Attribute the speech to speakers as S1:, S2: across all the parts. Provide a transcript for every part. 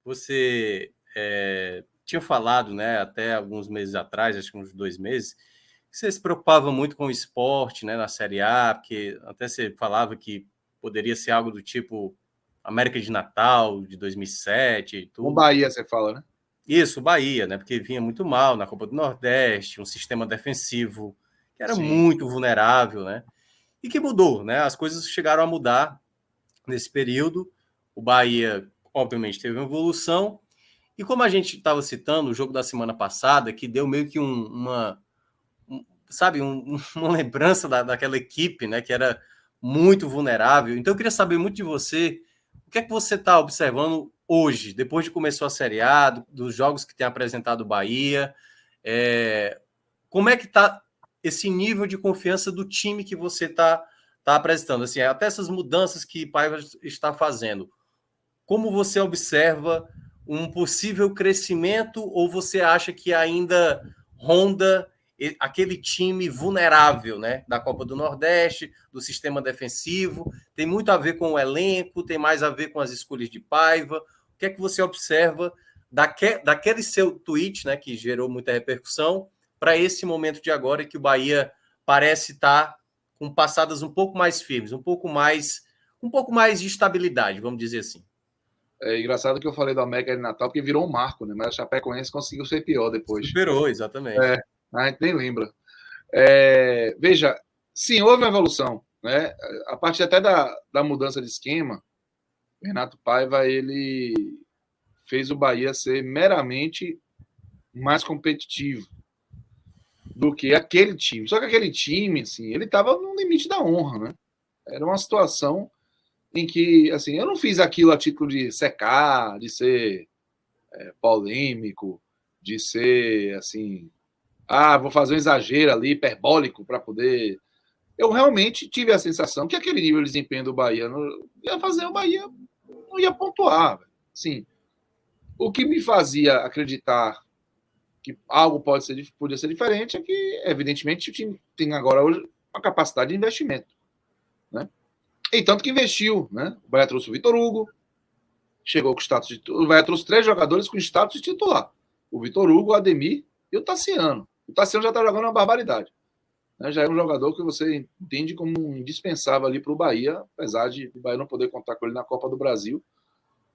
S1: você tinha falado, né, até alguns meses atrás, acho que uns 2 meses, que você se preocupava muito com o esporte, né, na Série A, porque até você falava que poderia ser algo do tipo América de Natal, de 2007 e
S2: Com
S1: tudo.
S2: Bahia, você fala, né?
S1: Isso, Bahia, né, porque vinha muito mal na Copa do Nordeste, um sistema defensivo que era
S2: Sim.
S1: muito vulnerável, né, e que mudou, né, as coisas chegaram a mudar nesse período. O Bahia, obviamente, teve uma evolução. E como a gente estava citando o jogo da semana passada, que deu meio que sabe, uma lembrança daquela equipe, né, que era muito vulnerável. Então eu queria saber muito de você, o que é que você está observando hoje, depois de começou a Série A, dos jogos que tem apresentado o Bahia, como é que está esse nível de confiança do time que você tá apresentando? Assim, até essas mudanças que Paiva está fazendo, como você observa um possível crescimento ou você acha que ainda ronda aquele time vulnerável, né, da Copa do Nordeste, do sistema defensivo? Tem muito a ver com o elenco, tem mais a ver com as escolhas de Paiva. O que é que você observa daquele seu tweet, né, que gerou muita repercussão, para esse momento de agora que o Bahia parece estar com passadas um pouco mais firmes, um pouco mais de estabilidade, vamos dizer assim?
S2: É engraçado que eu falei do América de Natal, porque virou um marco, né? Mas a Chapecoense conseguiu ser pior depois.
S1: Superou, exatamente.
S2: A gente nem lembra. Veja, sim, houve uma evolução, né? A partir até da mudança de esquema, Renato Paiva, ele fez o Bahia ser meramente mais competitivo do que aquele time. Só que aquele time, assim, ele estava no limite da honra, né? Era uma situação em que, assim, eu não fiz aquilo a título de secar, de ser polêmico, de ser, assim, vou fazer um exagero ali, hiperbólico, para poder. Eu realmente tive a sensação que aquele nível de desempenho do Bahia não ia fazer o Bahia, não ia pontuar. Sim, o que me fazia acreditar que algo podia ser diferente é que, evidentemente, o time tem agora hoje uma capacidade de investimento, né? E tanto que investiu, né? O Bahia trouxe o Vitor Hugo, chegou com status de. O Bahia trouxe 3 jogadores com status de titular: o Vitor Hugo, o Ademir e o Tassiano. O Tassiano já está jogando uma barbaridade, né? Já é um jogador que você entende como indispensável ali para o Bahia, apesar de o Bahia não poder contar com ele na Copa do Brasil,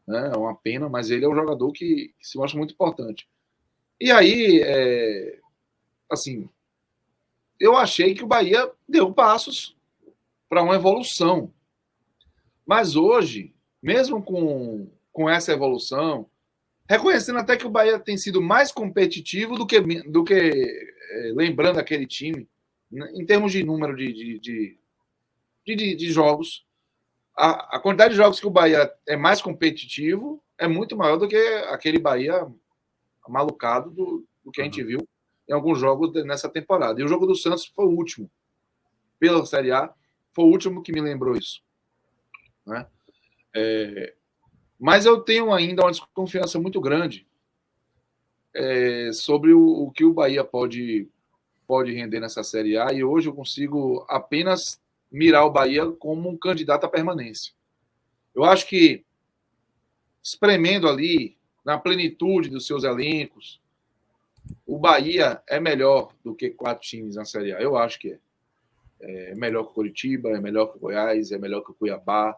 S2: né? É uma pena, mas ele é um jogador que se mostra muito importante. E aí, assim, eu achei que o Bahia deu passos para uma evolução. Mas hoje, mesmo com essa evolução, reconhecendo até que o Bahia tem sido mais competitivo do que lembrando aquele time, né, em termos de número de jogos. A quantidade de jogos que o Bahia é mais competitivo é muito maior do que aquele Bahia malucado do que a gente viu em alguns jogos nessa temporada. E o jogo do Santos foi o último. Pela Série A, foi o último que me lembrou isso, né? Mas eu tenho ainda uma desconfiança muito grande sobre o que o Bahia pode render nessa Série A, e hoje eu consigo apenas mirar o Bahia como um candidato à permanência. Eu acho que, espremendo ali, na plenitude dos seus elencos, o Bahia é melhor do que 4 times na Série A. Eu acho que é. É melhor que o Coritiba, é melhor que o Goiás, é melhor que o Cuiabá,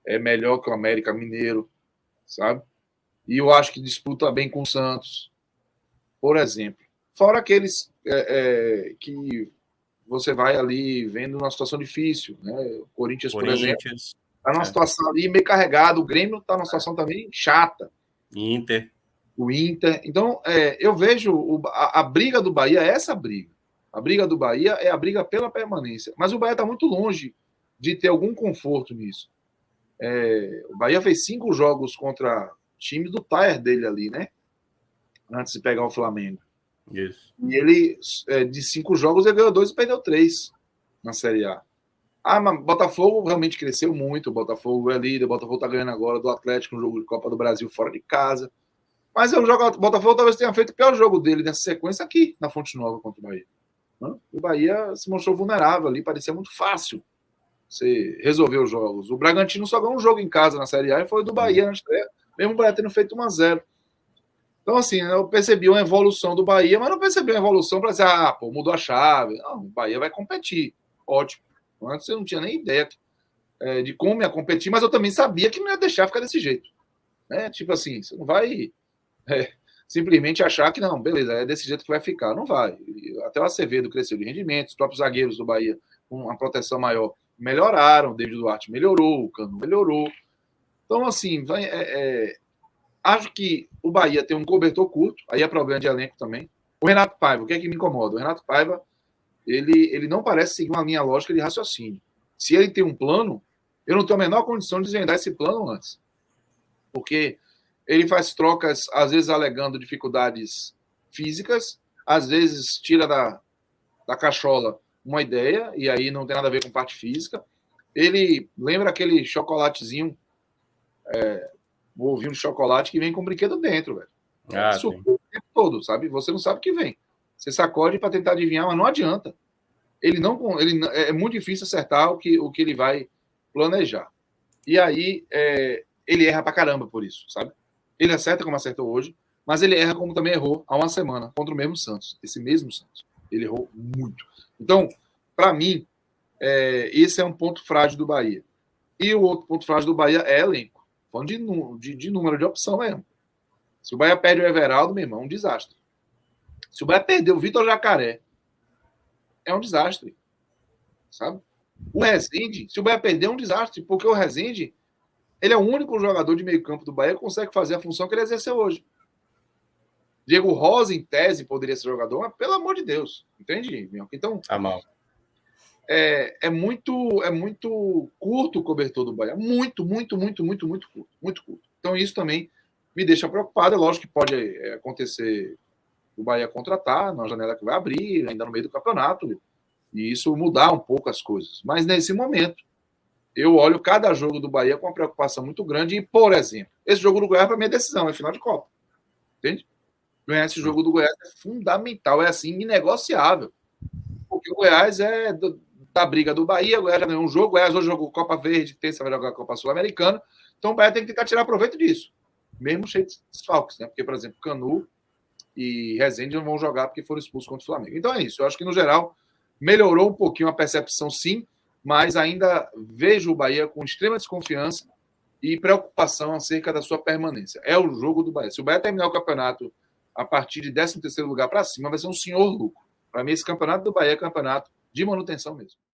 S2: é melhor que o América Mineiro, sabe? E eu acho que disputa bem com o Santos, por exemplo. Fora aqueles que você vai ali vendo uma situação difícil, né? O Corinthians, por exemplo, está numa situação ali meio carregada. O Grêmio está numa situação também chata. O Inter. Então, eu vejo a briga do Bahia é essa briga. A briga do Bahia é a briga pela permanência. Mas o Bahia está muito longe de ter algum conforto nisso. O Bahia fez 5 jogos contra times do tire dele ali, né? Antes de pegar o Flamengo.
S1: Isso.
S2: E ele, de 5 jogos, ele ganhou 2 e perdeu 3 na Série A. Mas Botafogo realmente cresceu muito. O Botafogo é líder. O Botafogo está ganhando agora do Atlético no jogo de Copa do Brasil fora de casa. Mas o Botafogo talvez tenha feito o pior jogo dele nessa sequência aqui na Fonte Nova contra o Bahia. O Bahia se mostrou vulnerável ali. Parecia muito fácil você resolver os jogos. O Bragantino só ganhou um jogo em casa na Série A e foi do Bahia na estreia mesmo o Bahia tendo feito 1-0. Então, assim, eu percebi uma evolução do Bahia, mas não percebi uma evolução para dizer, pô, mudou a chave. Não, o Bahia vai competir. Ótimo. Antes eu não tinha nem ideia de como ia competir, mas eu também sabia que não ia deixar ficar desse jeito. Né? Tipo assim, você não vai simplesmente achar que não, beleza, é desse jeito que vai ficar. Não vai. Até o Acevedo cresceu de rendimento, os próprios zagueiros do Bahia, com uma proteção maior, melhoraram. O David Duarte melhorou, o Cano melhorou. Então, assim, acho que o Bahia tem um cobertor curto, aí é problema de elenco também. O Renato Paiva, o que é que me incomoda? O Renato Paiva, ele não parece seguir uma linha lógica de raciocínio. Se ele tem um plano, eu não tenho a menor condição de desvendar esse plano antes. Porque ele faz trocas, às vezes alegando dificuldades físicas, às vezes tira da cachola uma ideia, e aí não tem nada a ver com parte física. Ele lembra aquele chocolatezinho, o ovinho de chocolate que vem com um brinquedo dentro, velho. O tempo todo, sabe? Você não sabe o que vem. Você sacode para tentar adivinhar, mas não adianta. Ele é muito difícil acertar o que ele vai planejar. E aí ele erra pra caramba por isso, sabe? Ele acerta como acertou hoje, mas ele erra como também errou há uma semana contra o mesmo Santos. Esse mesmo Santos. Ele errou muito. Então, para mim, esse é um ponto frágil do Bahia. E o outro ponto frágil do Bahia é elenco. Falando de número de opção mesmo. Se o Bahia perde o Everaldo, meu irmão, é um desastre. Se o Bahia perder o Vitor Jacaré, é um desastre. Sabe? O Rezende, se o Bahia perder, é um desastre, porque o Rezende, ele é o único jogador de meio campo do Bahia que consegue fazer a função que ele exerceu hoje. Diego Rosa, em tese, poderia ser jogador, mas pelo amor de Deus. Entende, Minhoca? Então,
S1: tá mal.
S2: É muito curto o cobertor do Bahia. Muito curto. Muito curto. Então, isso também me deixa preocupado. É lógico que pode acontecer o Bahia contratar na janela que vai abrir, ainda no meio do campeonato, e isso mudar um pouco as coisas. Mas, nesse momento, eu olho cada jogo do Bahia com uma preocupação muito grande. E, por exemplo, esse jogo do Goiás, para mim, é decisão, é final de Copa. Entende? Ganhar esse jogo do Goiás é fundamental, é assim, inegociável. Porque o Goiás é da briga do Bahia, o Goiás já ganhou um jogo, o Goiás hoje jogou Copa Verde, terça vai jogar a Copa Sul-Americana, então o Bahia tem que tentar tirar proveito disso, mesmo cheio de desfalques, né? Porque, por exemplo, Canu e Rezende não vão jogar porque foram expulsos contra o Flamengo. Então é isso, eu acho que no geral melhorou um pouquinho a percepção, sim, mas ainda vejo o Bahia com extrema desconfiança e preocupação acerca da sua permanência. É o jogo do Bahia. Se o Bahia terminar o campeonato a partir de 13º lugar para cima, vai ser um senhor lucro. Para mim, esse campeonato do Bahia é campeonato de manutenção mesmo.